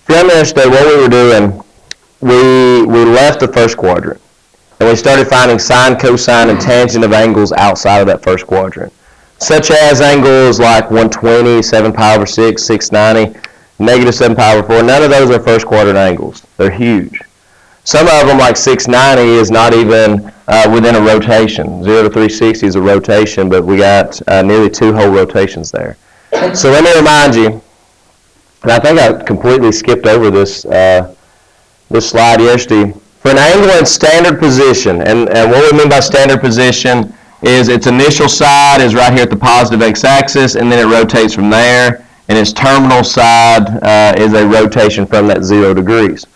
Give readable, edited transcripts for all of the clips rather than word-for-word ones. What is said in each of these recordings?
If you remember yesterday, what we were doing, we left the first quadrant, and we started finding sine, cosine, and tangent of angles outside of that first quadrant, such as angles like 120, 7 pi over 6, 690, negative 7 pi over 4. None of those are first quadrant angles. They're huge. Some of them, like 690, is not even within a rotation. 0 to 360 is a rotation, but we got nearly 2 whole rotations there. So let me remind you, and I think I completely skipped over this this slide yesterday. For an angle in standard position, and what we mean by standard position is its initial side is right here at the positive x-axis, and then it rotates from there, and its terminal side is a rotation from that 0 degrees.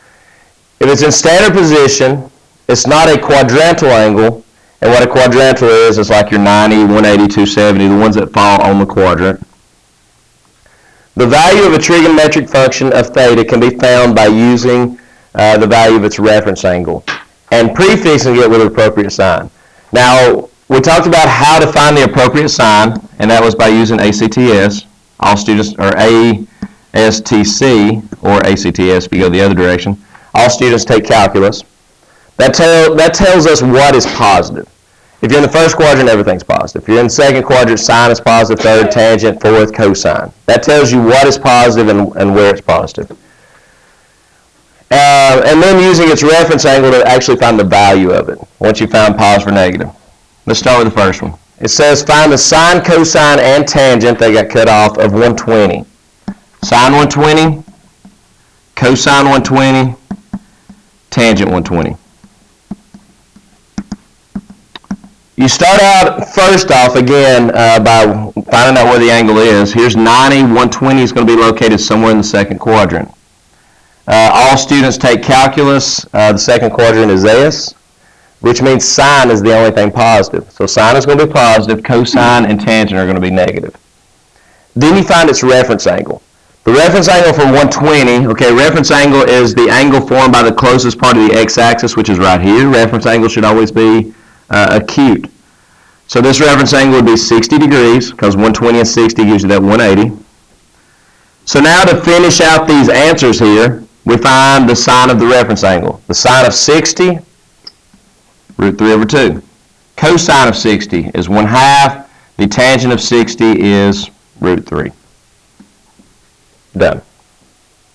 If it's in standard position, it's not a quadrantal angle, and what a quadrantal is, it's like your 90, 180, 270, the ones that fall on the quadrant. The value of a trigonometric function of theta can be found by using the value of its reference angle and prefixing it with an appropriate sign. Now, we talked about how to find the appropriate sign, and that was by using ACTS. All students, or ASTC, or ACTS if you go the other direction. All students take calculus. That tells us what is positive. If you're in the first quadrant, everything's positive. If you're in the second quadrant, sine is positive, third, tangent, fourth, cosine. That tells you what is positive and where it's positive. And then using its reference angle to actually find the value of it, once you found positive or negative. Let's start with the first one. It says find the sine, cosine, and tangent, they got cut off, of 120. Sine 120, cosine 120, tangent 120. You start out first off again by finding out where the angle is. Here's 90, 120 is going to be located somewhere in the second quadrant. All students take calculus. The second quadrant is this, which means sine is the only thing positive. So sine is going to be positive, cosine and tangent are going to be negative. Then you find its reference angle. The reference angle for 120, okay, reference angle is the angle formed by the closest part of the x-axis, which is right here. Reference angle should always be acute. So this reference angle would be 60 degrees, because 120 and 60 gives you that 180. So now to finish out these answers here, we find the sine of the reference angle. The sine of 60, root 3 over 2. Cosine of 60 is 1/2. The tangent of 60 is root 3. Done.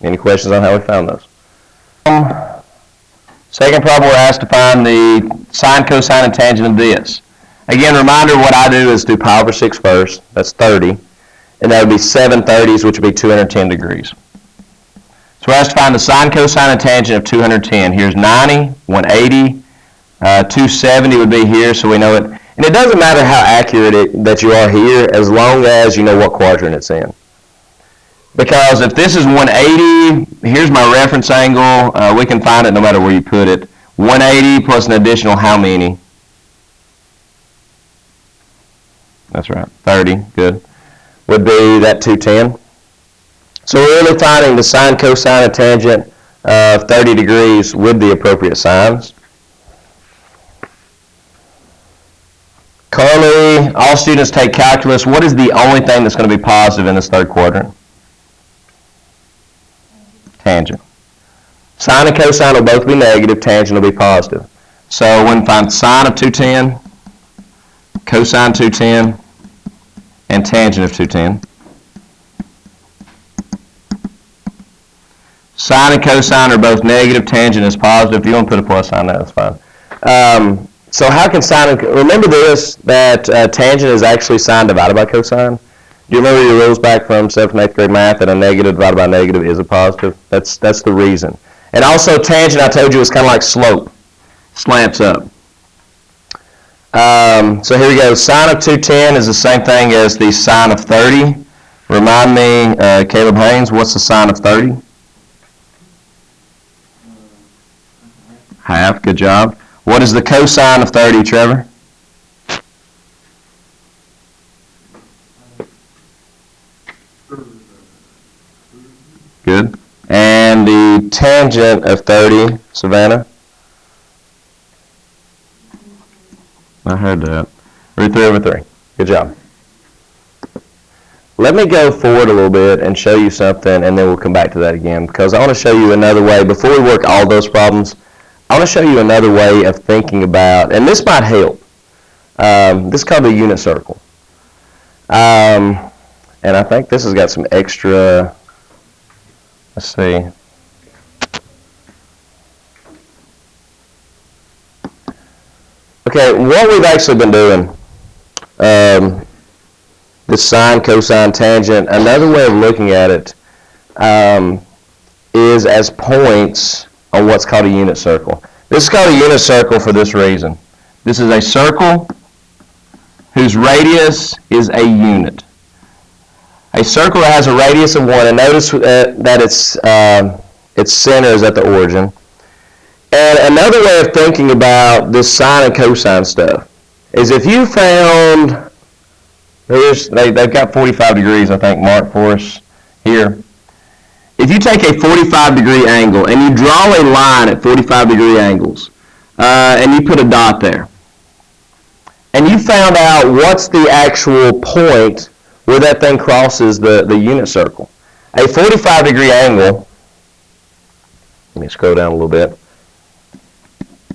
Any questions on how we found those? Second problem, we're asked to find the sine, cosine, and tangent of this. Again, reminder, what I do is do pi over 6 first. That's 30. And that would be 7/30s, which would be 210 degrees. So we're asked to find the sine, cosine, and tangent of 210. Here's 90, 180, 270 would be here, so we know it. And it doesn't matter how accurate that you are here, as long as you know what quadrant it's in. Because if this is 180, here's my reference angle. We can find it no matter where you put it. 180 plus an additional how many? That's right, 30, good. Would be that 210. So we're really finding the sine, cosine, and tangent of 30 degrees with the appropriate signs. Carly, all students take calculus. What is the only thing that's going to be positive in this third quadrant? Tangent. Sine and cosine will both be negative, tangent will be positive. So when we find sine of 210, cosine 210, and tangent of 210. Sine and cosine are both negative, tangent is positive. If you want to put a plus sign there, that's fine. So how can sine and, remember this, that tangent is actually sine divided by cosine. Do you remember your rules back from 7th and 8th grade math that a negative divided by negative is a positive? That's the reason. And also tangent, I told you, is kind of like slope. Slants up. So here we go. Sine of 210 is the same thing as the sine of 30. Remind me, Caleb Haynes, what's the sine of 30? Half, good job. What is the cosine of 30, Trevor? Good. And the tangent of 30, Savannah? I heard that. Root 3 over 3. Good job. let me go forward a little bit and show you something, and then we'll come back to that again, because I want to show you another way. Before we work all those problems, I want to show you another way of thinking about, and this might help. This is called the unit circle. And I think this has got some extra, let's see. Okay, what we've actually been doing, this sine, cosine, tangent, another way of looking at it is as points on what's called a unit circle. This is called a unit circle for this reason. This is a circle whose radius is a unit. A circle that has a radius of 1, and notice that its center is at the origin. And another way of thinking about this sine and cosine stuff is if you found, they've got 45 degrees, I think, marked for us here. If you take a 45-degree angle and you draw a line at 45-degree angles, and you put a dot there, and you found out what's the actual point where that thing crosses the unit circle. A 45-degree angle, let me scroll down a little bit.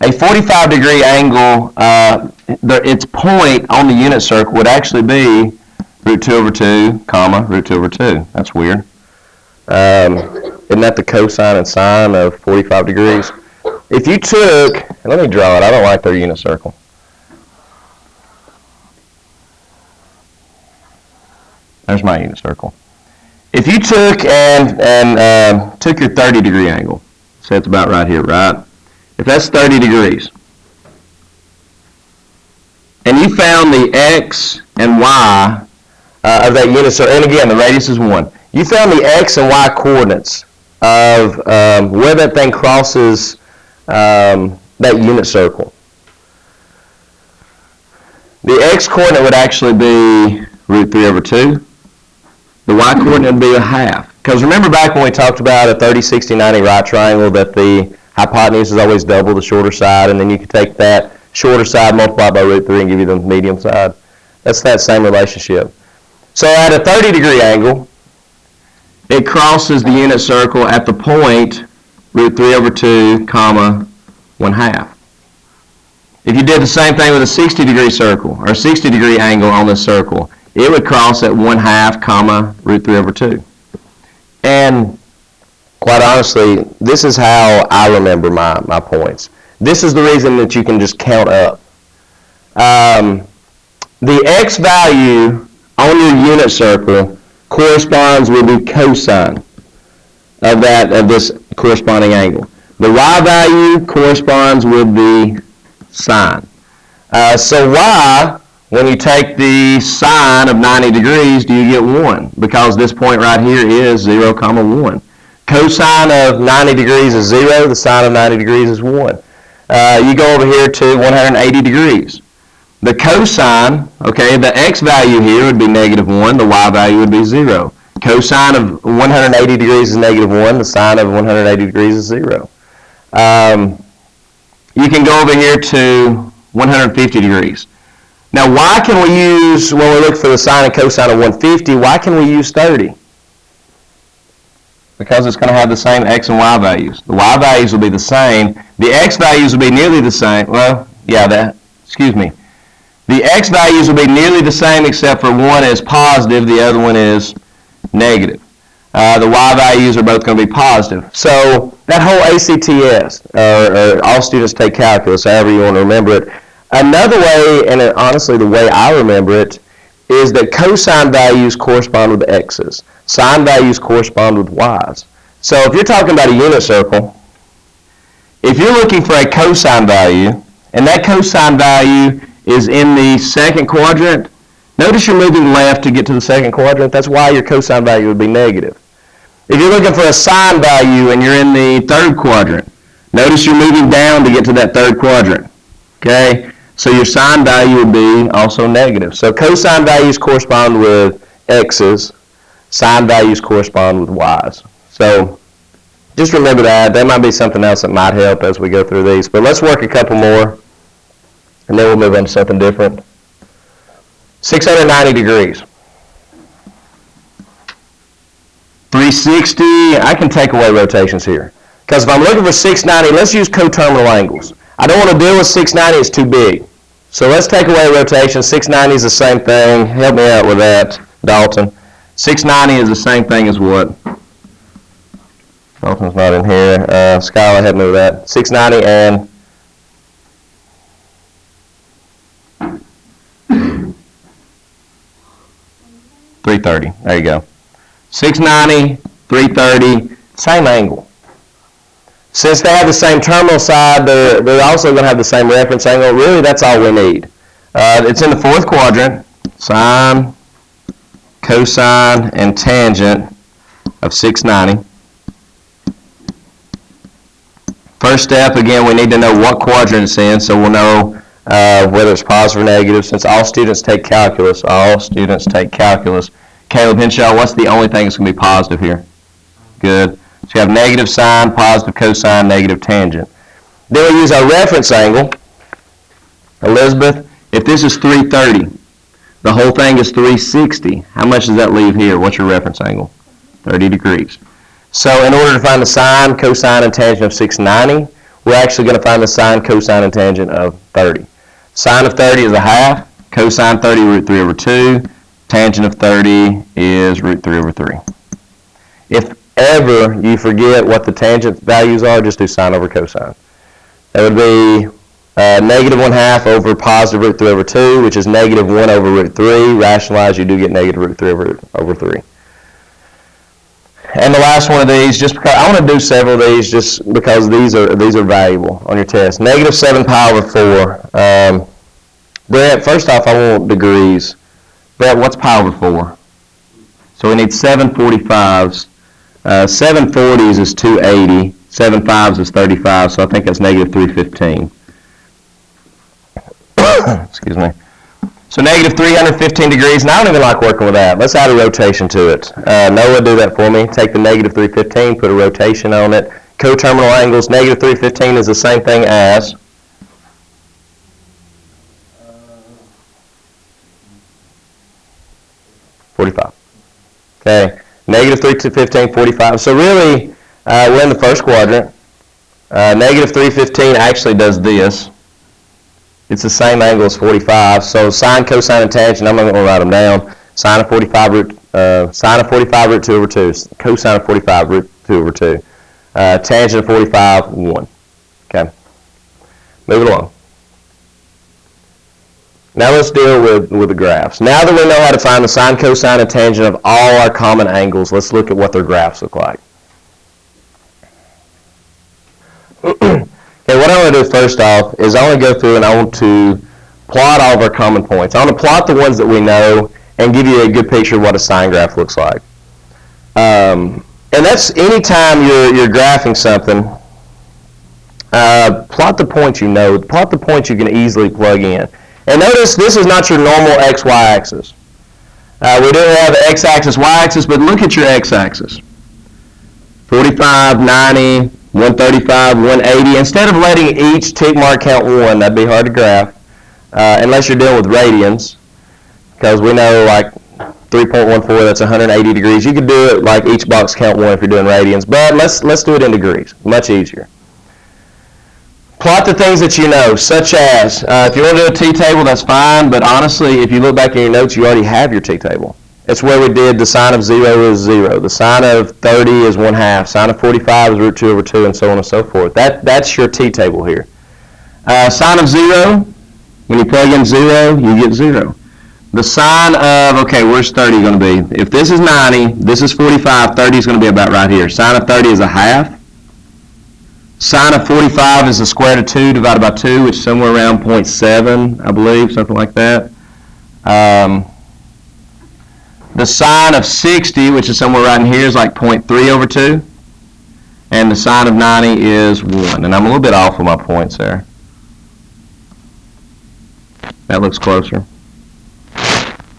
A 45-degree angle, its point on the unit circle would actually be root 2 over 2, comma, root 2 over 2. That's weird. Isn't that the cosine and sine of 45 degrees? If you took, and let me draw it, I don't like their unit circle. There's my unit circle. If you took and took your 30-degree angle, so it's about right here, right? If that's 30 degrees, and you found the x and y of that unit circle, and again, the radius is 1. You found the x and y coordinates of where that thing crosses that unit circle. The x coordinate would actually be root 3 over 2. The y coordinate would be a half. Because remember back when we talked about a 30, 60, 90 right triangle that the hypotenuse is always double the shorter side, and then you can take that shorter side, multiply by root 3, and give you the medium side. That's that same relationship. So at a 30-degree angle, it crosses the unit circle at the point root 3 over 2, comma, 1/2. If you did the same thing with a 60-degree circle, or a 60-degree angle on this circle, it would cross at 1/2, comma, root 3 over 2. And quite honestly, this is how I remember my points. This is the reason that you can just count up. The x value on your unit circle corresponds with the cosine of this corresponding angle. The y value corresponds with the sine. So y, when you take the sine of 90 degrees, do you get 1? Because this point right here is 0, 1. Cosine of 90 degrees is 0. The sine of 90 degrees is 1. You go over here to 180 degrees. The cosine, okay, the x value here would be -1. The y value would be 0. Cosine of 180 degrees is -1. The sine of 180 degrees is 0. You can go over here to 150 degrees. Now, why can we use, when we look for the sine and cosine of 150, why can we use 30? Because it's going to have the same x and y values. The y values will be the same. The x values will be nearly the same. Well, yeah, the x values will be nearly the same except for one is positive, the other one is negative. The y values are both going to be positive. So that whole ACTS, or all students take calculus, however you want to remember it. Another way, and honestly the way I remember it, is that cosine values correspond with x's. Sine values correspond with y's. So if you're talking about a unit circle, if you're looking for a cosine value, and that cosine value is in the second quadrant, notice you're moving left to get to the second quadrant. That's why your cosine value would be negative. If you're looking for a sine value and you're in the third quadrant, notice you're moving down to get to that third quadrant. Okay? So your sine value would be also negative. So cosine values correspond with x's. Sine values correspond with y's. So just remember that. There might be something else that might help as we go through these. But let's work a couple more, and then we'll move on to something different. 690 degrees. 360, I can take away rotations here. Because if I'm looking for 690, let's use coterminal angles. I don't want to deal with 690, it's too big. So let's take away rotation. 690 is the same thing. Help me out with that, Dalton. 690 is the same thing as what? Dalton's not in here. Skylar, help me with that. 690 and 330. There you go. 690, 330, same angle. Since they have the same terminal side, they're also going to have the same reference angle. Really, that's all we need. It's in the fourth quadrant. Sine, cosine, and tangent of 690. First step, again, we need to know what quadrant it's in, so we'll know whether it's positive or negative. Since all students take calculus, Caleb Henshaw, what's the only thing that's going to be positive here? Good. So you have negative sine, positive cosine, negative tangent. Then we use our reference angle. Elizabeth, if this is 330, the whole thing is 360. How much does that leave here? What's your reference angle? 30 degrees. So in order to find the sine, cosine, and tangent of 690, we're actually going to find the sine, cosine, and tangent of 30. Sine of 30 is a half. Cosine 30, root 3 over 2. Tangent of 30 is root 3 over 3. If ever you forget what the tangent values are, just do sine over cosine. That would be negative 1/2 over positive root 3 over 2, which is negative 1 over root 3. Rationalize, you do get negative root 3 over 3. And the last one of these, just because I want to do several of these, just because these are valuable on your test. Negative 7 pi over 4. Brett, first off, I want degrees. Brett, what's pi over 4? So we need 7/45s. 7/40s is 280. 7/5s is 35, so I think that's negative 315. Excuse me. So negative 315 degrees, and I don't even like working with that. Let's add a rotation to it. Noah, do that for me. Take the negative 315, put a rotation on it. Coterminal angles, negative 315 is the same thing as 45. Okay, negative 315, 45. So really, we're in the first quadrant. Negative 315 actually does this. It's the same angle as 45. So sine, cosine, and tangent, I'm not going to write them down. Sine of 45 root 2 over 2. Cosine of 45 root 2 over 2. Tangent of 45, 1. Okay, moving along. Now let's deal with the graphs. Now that we know how to find the sine, cosine, and tangent of all our common angles, let's look at what their graphs look like. Okay, what I want to do first off is I want to go through and I want to plot all of our common points. I want to plot the ones that we know and give you a good picture of what a sine graph looks like. And that's anytime you're graphing something, plot the points you know, plot the points you can easily plug in. And notice this is not your normal x, y axis. We do have the x-axis, y-axis, but look at your x-axis. 45, 90, 135, 180. Instead of letting each tick mark count 1, that'd be hard to graph, unless you're dealing with radians, because we know like 3.14, that's 180 degrees. You could do it like each box count 1 if you're doing radians, but let's do it in degrees, much easier. Plot the things that you know, such as, if you want to do a t-table, that's fine, but honestly, if you look back in your notes, you already have your t-table. It's where we did the sine of 0 is 0, the sine of 30 is 1/2, sine of 45 is root 2 over 2, and so on and so forth. That's your t-table here. Sine of 0, when you plug in 0, you get 0. The sine of, okay, where's 30 going to be? If this is 90, this is 45, 30 is going to be about right here. Sine of 30 is a half. Sine of 45 is the square root of 2 divided by 2, which is somewhere around 0.7, I believe, something like that. The sine of 60, which is somewhere right in here, is like 0.3 over 2. And the sine of 90 is 1. And I'm a little bit off with my points there. That looks closer.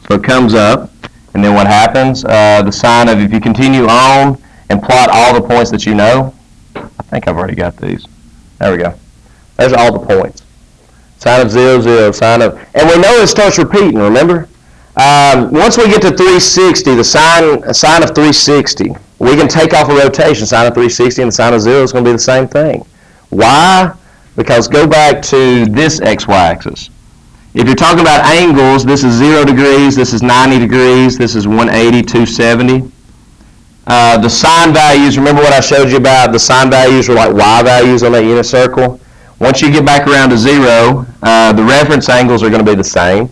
So it comes up, and then what happens? The sine of, if you continue on and plot all the points that you know, I think I've already got these. There we go. There's all the points. Sine of 0, 0, sine of, and we know it starts repeating, remember? Once we get to 360, the sine of 360, We can take off a rotation. Sine of 360 and the sine of 0 is going to be the same thing. Why? Because go back to this xy-axis. If you're talking about angles, this is 0 degrees, this is 90 degrees, this is 180, 270. The sine values, remember what I showed you about the sine values are like y values on that unit circle? Once you get back around to 0, the reference angles are going to be the same.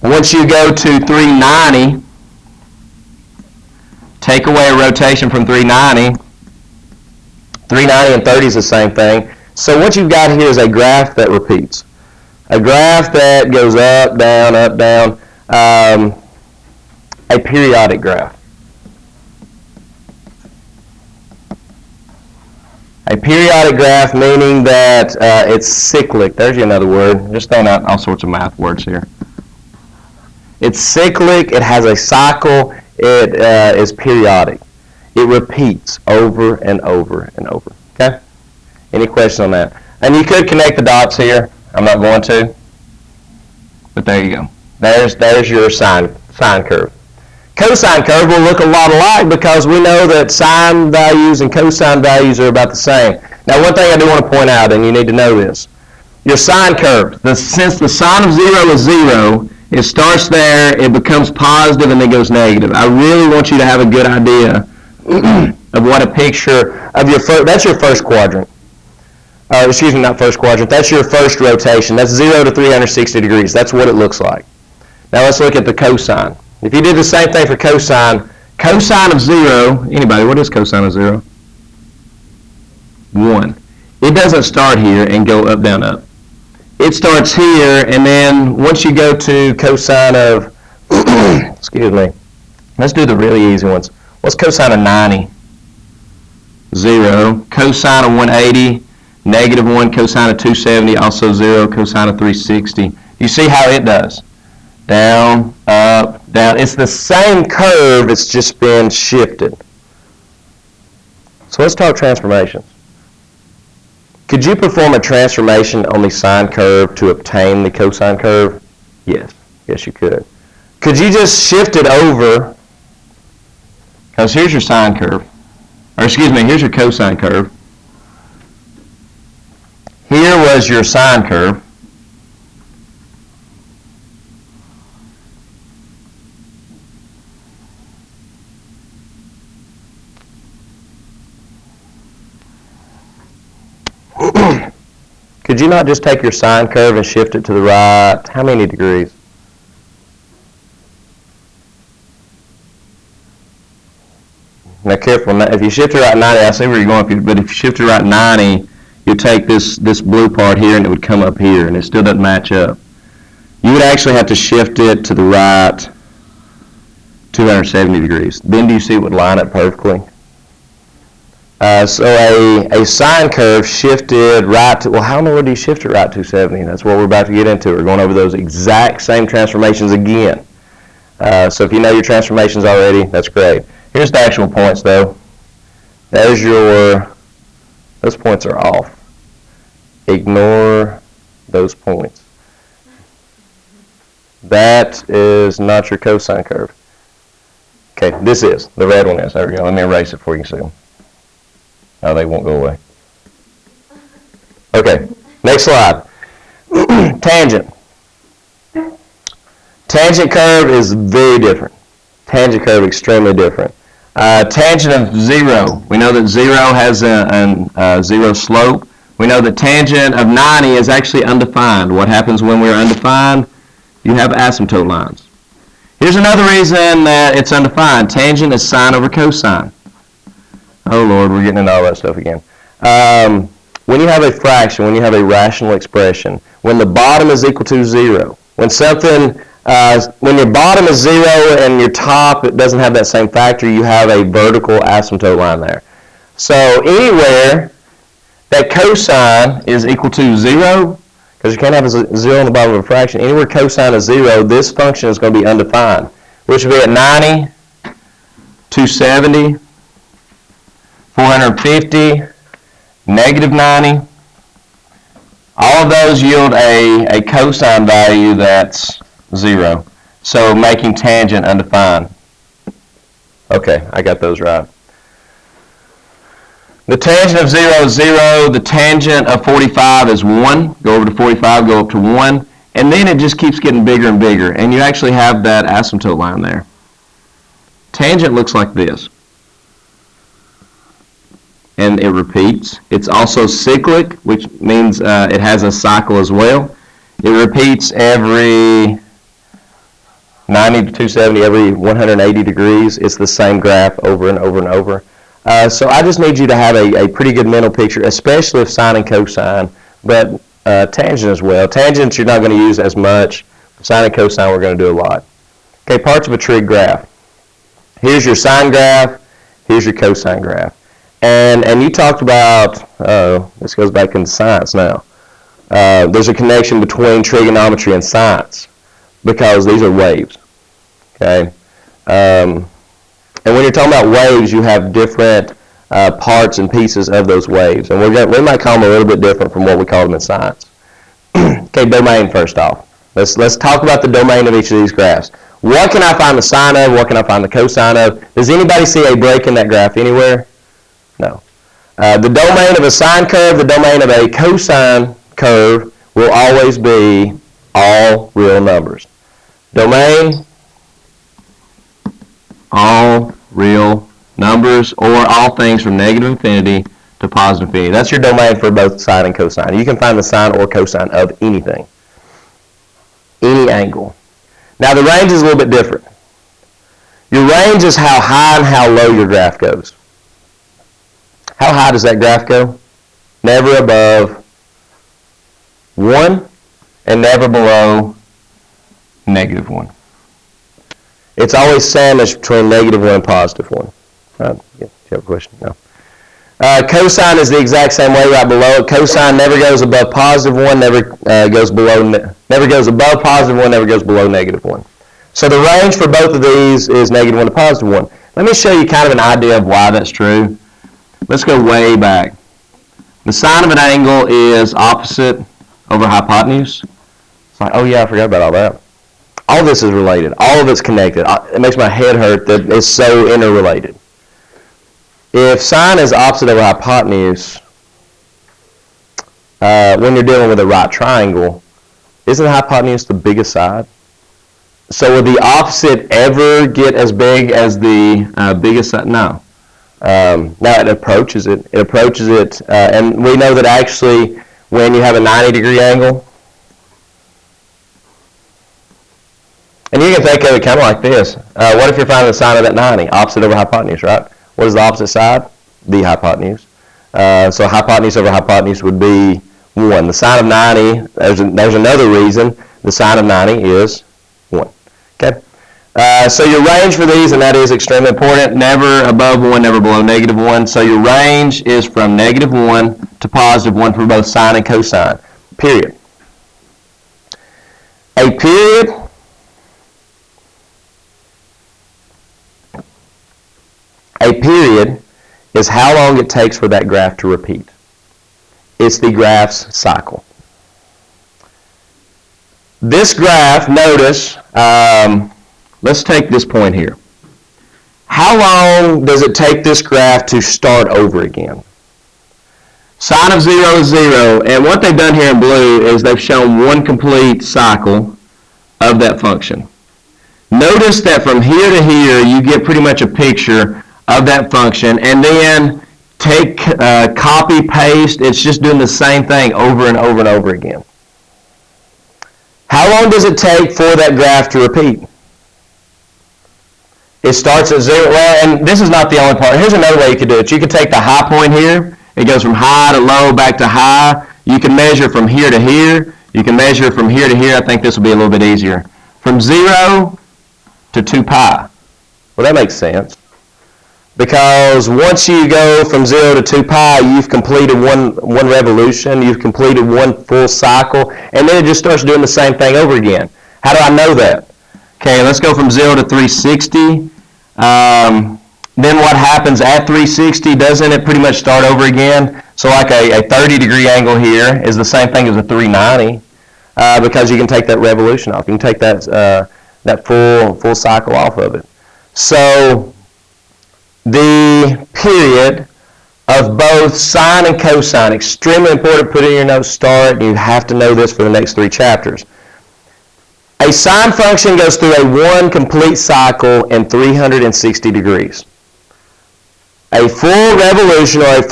Once you go to 390, take away a rotation from 390. 390 and 30 is the same thing. So what you've got here is a graph that repeats. A graph that goes up, down, a periodic graph. A periodic graph meaning that it's cyclic. There's another word. Just throwing out all sorts of math words here. It's cyclic. It has a cycle. It is periodic. It repeats over and over and over. Okay? Any questions on that? And you could connect the dots here. I'm not going to. But there you go. There's your sine curve. Cosine curve will look a lot alike because we know that sine values and cosine values are about the same. Now, one thing I do want to point out, and you need to know this. Your sine curve, since the sine of 0 is 0, it starts there, it becomes positive, and then goes negative. I really want you to have a good idea of what a picture of your first, that's your first quadrant. Excuse me, not first quadrant, that's your first rotation. That's 0 to 360 degrees. That's what it looks like. Now let's look at the cosine. If you did the same thing for cosine, cosine of 0, anybody, what is cosine of 0? 1. It doesn't start here and go up, down, up. It starts here, and then once you go to cosine of, excuse me, let's do the really easy ones. What's cosine of 90? 0. Cosine of 180, negative 1. Cosine of 270, also 0. Cosine of 360. You see how it does? Down, up, down. It's the same curve, it's just been shifted. So let's talk transformations. Could you perform a transformation on the sine curve to obtain the cosine curve? Yes. Yes, you could. Could you just shift it over? Because here's your sine curve. Or excuse me, here's your cosine curve. Here was your sine curve. Could you not just take your sine curve and shift it to the right? How many degrees? Now careful, if you shift it right 90, I see where you're going, but if you shift it right 90, you take this blue part here and it would come up here, and it still doesn't match up. You would actually have to shift it to the right 270 degrees. Then do you see it would line up perfectly? So a sine curve shifted right to, well, how in the world do you shift it right 270? That's what we're about to get into. We're going over those exact same transformations again. So if you know your transformations already, that's great. Here's the actual points, though. There's those points are off. Ignore those points. That is not your cosine curve. Okay, this is. The red one is. There we go. Let me erase it before you can see them. Oh, they won't go away. Okay, next slide. Tangent. Tangent curve is very different. Tangent curve extremely different. Tangent of 0. We know that 0 has a 0 slope. We know that tangent of 90 is actually undefined. What happens when we're undefined? You have asymptote lines. Here's another reason that it's undefined. Tangent is sine over cosine. Oh, Lord, we're getting into all that stuff again. When you have a fraction, when you have a rational expression, when the bottom is equal to 0, when your bottom is 0 and your top it doesn't have that same factor, you have a vertical asymptote line there. So anywhere that cosine is equal to 0, because you can't have a 0 on the bottom of a fraction, anywhere cosine is 0, this function is going to be undefined, which would be at 90, 270, 450, negative 90. All of those yield a cosine value that's 0. So making tangent undefined. Okay, I got those right. The tangent of 0 is 0. The tangent of 45 is 1. Go over to 45, go up to 1. And then it just keeps getting bigger and bigger. And you actually have that asymptote line there. Tangent looks like this. And it repeats. It's also cyclic, which means it has a cycle as well. It repeats every 90 to 270, every 180 degrees. It's the same graph over and over and over. So I just need you to have a pretty good mental picture, especially of sine and cosine, but tangent as well. Tangents you're not going to use as much. Sine and cosine we're going to do a lot. Okay, parts of a trig graph. Here's your sine graph. Here's your cosine graph. And you talked about, this goes back into science now. There's a connection between trigonometry and science because these are waves. Okay. And when you're talking about waves, you have different parts and pieces of those waves. And we might call them a little bit different from what we call them in science. Okay, domain first off. Let's talk about the domain of each of these graphs. What can I find the sine of? What can I find the cosine of? Does anybody see a break in that graph anywhere? No. The domain of a sine curve, the domain of a cosine curve will always be all real numbers. Domain, all real numbers, or all things from negative infinity to positive infinity. That's your domain for both sine and cosine. You can find the sine or cosine of anything, any angle. Now the range is a little bit different. Your range is how high and how low your graph goes. How high does that graph go? Never above 1 and never below negative 1. It's always sandwiched between negative 1 and positive 1. Do you have a question? No. Cosine is the exact same way right below it. Cosine never goes above positive 1, never goes above positive 1, never goes below negative 1. So the range for both of these is negative 1 to positive 1. Let me show you kind of an idea of why that's true. Let's go way back. The sine of an angle is opposite over hypotenuse. It's like, oh yeah, I forgot about all that. All this is related. All of it's connected. It makes my head hurt that it's so interrelated. If sine is opposite over hypotenuse, when you're dealing with a right triangle, isn't the hypotenuse the biggest side? So will the opposite ever get as big as the biggest side? No. Now it approaches it. It approaches it, and we know that actually when you have a 90-degree angle, and you can think of it kind of like this. What if you're finding the sine of that 90? Opposite over hypotenuse, right? What is the opposite side? The hypotenuse. So hypotenuse over hypotenuse would be 1. The sine of 90, there's another reason the sine of 90 is 1. Okay? So your range for these, and that is extremely important, never above 1, never below negative 1. So your range is from negative 1 to positive 1 for both sine and cosine, period. A period is how long it takes for that graph to repeat. It's the graph's cycle. This graph, notice, let's take this point here. How long does it take this graph to start over again? Sine of 0 is 0, and what they've done here in blue is they've shown one complete cycle of that function. Notice that from here to here, you get pretty much a picture of that function, and then take, copy, paste. It's just doing the same thing over and over and over again. How long does it take for that graph to repeat? It starts at 0. Well, and this is not the only part. Here's another way you could do it. You could take the high point here. It goes from high to low, back to high. You can measure from here to here. You can measure from here to here. I think this will be a little bit easier. From 0 to 2 pi. Well, that makes sense. Because once you go from 0 to 2 pi, you've completed one revolution, you've completed one full cycle, and then it just starts doing the same thing over again. How do I know that? Okay, let's go from 0 to 360. Then what happens at 360? Doesn't it pretty much start over again? So like a 30-degree angle here is the same thing as a 390 because you can take that revolution off. You can take that full cycle off of it. So the period of both sine and cosine. Extremely important. Put it in your notes, start. You have to know this for the next 3 chapters. A sine function goes through a 1 complete cycle in 360 degrees. A full revolution or a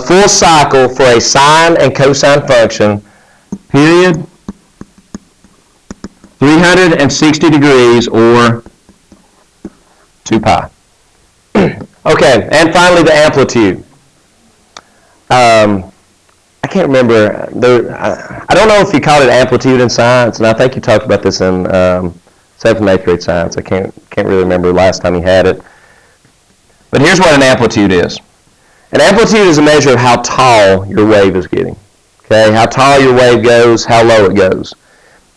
full cycle for a sine and cosine function, period, 360 degrees or 2 pi. Okay, and finally the amplitude. I can't remember. I don't know if you called it amplitude in science, and I think you talked about this in 7th and 8th grade science. I can't really remember the last time you had it. But here's what an amplitude is. An amplitude is a measure of how tall your wave is getting. Okay, how tall your wave goes, how low it goes.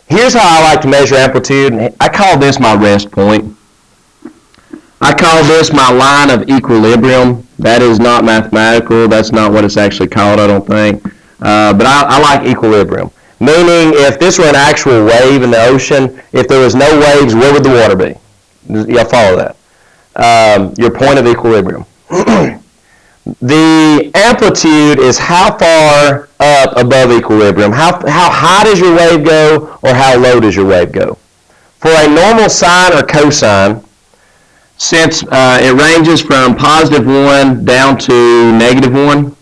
Here's how I like to measure amplitude. I call this my rest point. I call this my line of equilibrium. That is not mathematical. That's not what it's actually called, I don't think. But I like equilibrium. Meaning, if this were an actual wave in the ocean, if there was no waves, where would the water be? Y'all follow that? Your point of equilibrium. The amplitude is how far up above equilibrium. How high does your wave go, or how low does your wave go? For a normal sine or cosine, since it ranges from +1 down to -1,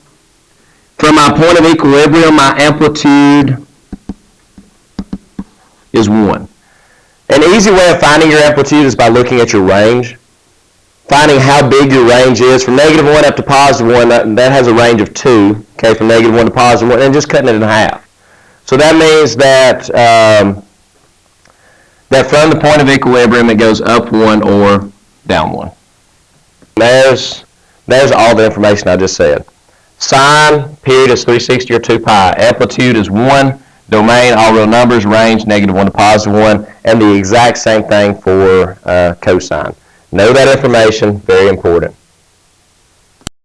from my point of equilibrium, my amplitude is 1. An easy way of finding your amplitude is by looking at your range. Finding how big your range is. From -1 up to +1, that has a range of 2, okay, from -1 to +1, and just cutting it in half. So that means that, that from the point of equilibrium, it goes up 1 or down 1. There's all the information I just said. Sine, period, is 360 or 2 pi. Amplitude is 1. Domain, all real numbers. Range, -1 to +1. And the exact same thing for cosine. Know that information, very important.